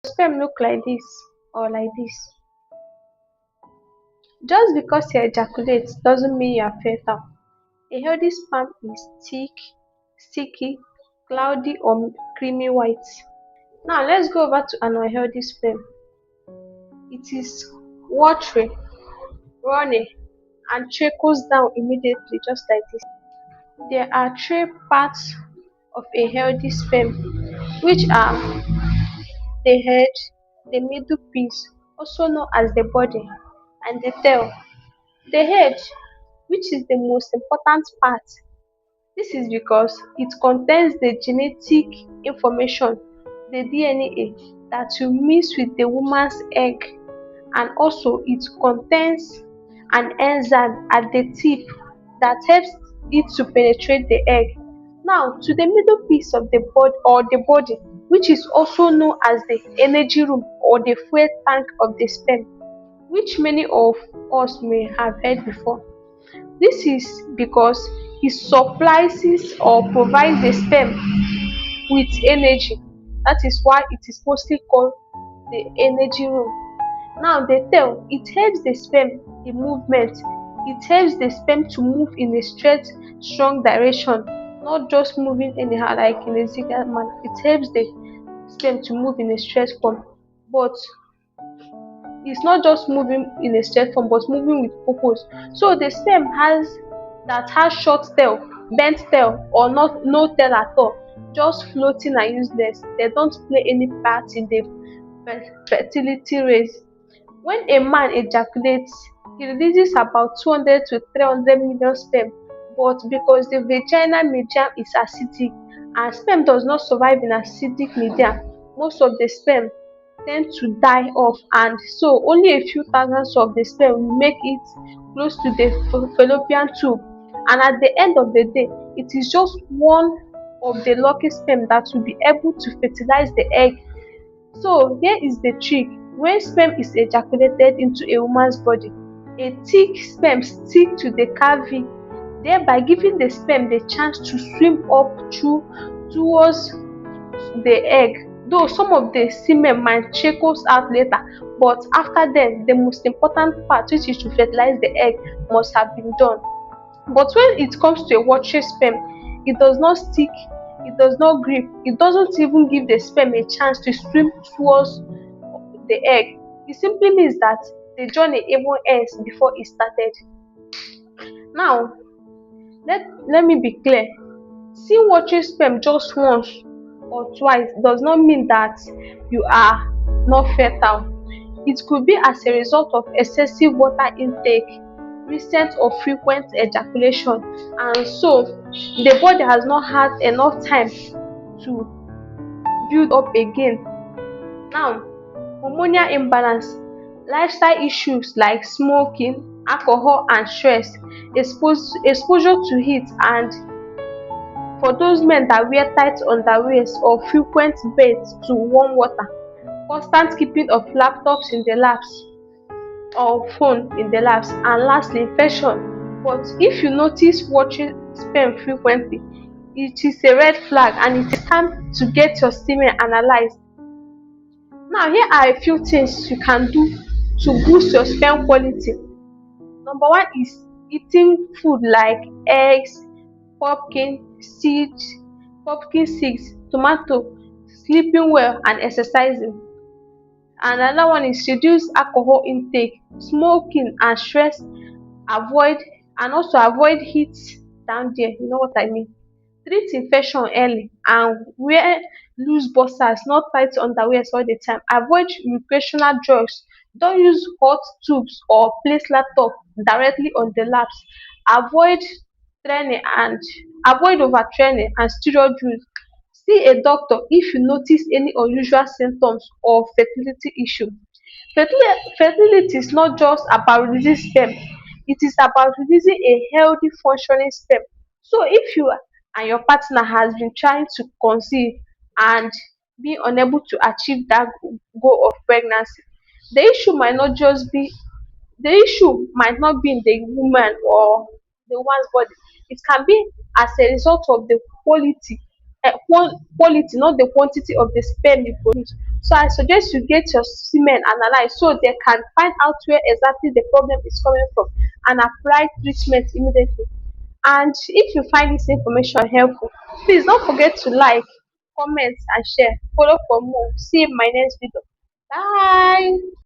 Sperm look like this or like this. Just because you ejaculate doesn't mean you are fertile. A healthy sperm is thick, sticky, cloudy, or creamy white. Now let's go over to an unhealthy sperm. It is watery, runny, and trickles down immediately, just like this. There are three parts of a healthy sperm, which are the head, the middle piece, also known as the body, and the tail. The head, which is the most important part, this is because it contains the genetic information, the DNA, that will mix with the woman's egg, and also it contains an enzyme at the tip that helps it to penetrate the egg. Now, to the middle piece of the body or the body, which is also known as the energy room or the fuel tank of the sperm, which many of us may have heard before. This is because it supplies or provides the sperm with energy. That is why it is mostly called the energy room. Now the tail, it helps the sperm in movement. It helps the sperm to move in a straight, strong direction, not just moving anyhow like in a zigzag manner. It helps the sperm to move in a straight form. But it's not just moving in a straight form, but moving with purpose. So the sperm has short tail, bent tail, or not no tail at all, just floating and useless. They don't play any part in the fertility race. When a man ejaculates, he releases about 200 to 300 million sperm, but because the vaginal medium is acidic and sperm does not survive in acidic medium, most of the sperm tend to die off, and so only a few thousands of the sperm will make it close to the fallopian tube. And at the end of the day, it is just one of the lucky sperm that will be able to fertilize the egg. So here is the trick. When sperm is ejaculated into a woman's body, a thick sperm stick to the cavity, thereby giving the sperm the chance to swim up through towards the egg. Though some of the semen might trickles out later, but after then, the most important part, which is to fertilize the egg, must have been done. But when it comes to a watery sperm, it does not stick, it does not grip, it doesn't even give the sperm a chance to swim towards the egg. It simply means that the journey even ends before it started. Now, let me be clear. Seeing watery sperm just once or twice does not mean that you are not fertile. It could be as a result of excessive water intake, recent or frequent ejaculation, and so the body has not had enough time to build up again. Now, hormonal imbalance, lifestyle issues like smoking, alcohol, and stress, exposure to heat, and for those men that wear tight underwears or frequent baths to warm water, constant keeping of laptops in the laps or phone in the laps, and lastly infection. But if you notice watching sperm frequently, it is a red flag and it is time to get your semen analyzed. Now here are a few things you can do to boost your sperm quality. Number one is eating food like eggs, pumpkin seeds, pumpkin seeds, tomato, sleeping well, and exercising. Another one is reduce alcohol intake, smoking, and stress. Avoid and also avoid heat down there. You know what I mean. Treat infection early and wear loose boxers, not tight underwear all the time. Avoid recreational drugs. Don't use hot tubes or place laptop directly on the laps. Avoid training and avoid overtraining and steroid use. See a doctor if you notice any unusual symptoms or fertility issue. Fertility is not just about releasing sperm, it is about releasing a healthy functioning sperm. So if you and your partner has been trying to conceive and being unable to achieve that goal of pregnancy, the issue might not just be the issue might not be in the woman or the woman's body. It can be as a result of the quality. quality, not the quantity of the sperm you produce. So I suggest you get your semen analyzed so they can find out where exactly the problem is coming from and apply treatment immediately. And if you find this information helpful, please don't forget to like, comment, and share. Follow for more. See you in my next video. Bye.